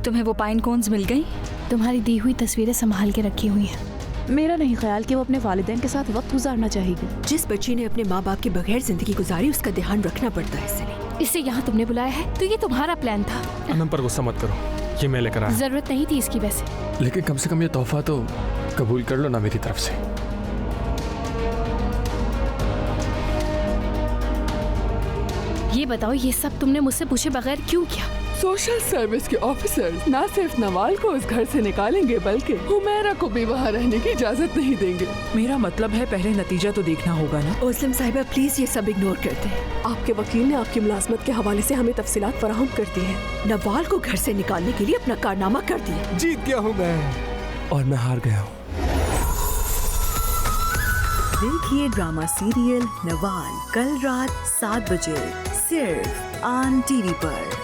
तुम्हें वो pine cons मिल गई? तुम्हारी दी हुई तस्वीरें संभाल के रखी हुई हैं। मेरा नहीं ख्याल कि वो अपने वालिदैन के साथ वक्त गुजारना चाहेगी। जिस बच्ची ने अपने माँ बाप के बगैर जिंदगी गुजारी उसका ध्यान रखना पड़ता है। इसलिए इसे यहाँ तुमने बुलाया है तो ये तुम्हारा प्लान था। अनम पर गुस्सा मत करो, ये मैं लेकर आया। जरूरत नहीं थी इसकी वैसे, लेकिन कम से कम ये तोहफा तो कबूल कर लो ना मेरी तरफ से। ये बताओ ये सब तुमने मुझसे पूछे बगैर क्यों किया? सोशल सर्विस के ऑफिसर्स न सिर्फ नवाल को उस घर से निकालेंगे बल्कि हुमैरा को भी वहाँ रहने की इजाजत नहीं देंगे। मेरा मतलब है पहले नतीजा तो देखना होगा ना। ओसलम साहिबा प्लीज ये सब इग्नोर करते हैं। आपके वकील ने आपकी मुलाजमत के हवाले से हमें तफसीलात फराहम कर दी है। नवाल को घर से निकालने के लिए अपना कारनामा कर दिया। जीत गया हूँ मैं और मैं हार गया हूँ। देखिए ड्रामा सीरियल नवाल कल रात 7 बजे सिर्फ ऑन टीवी पर।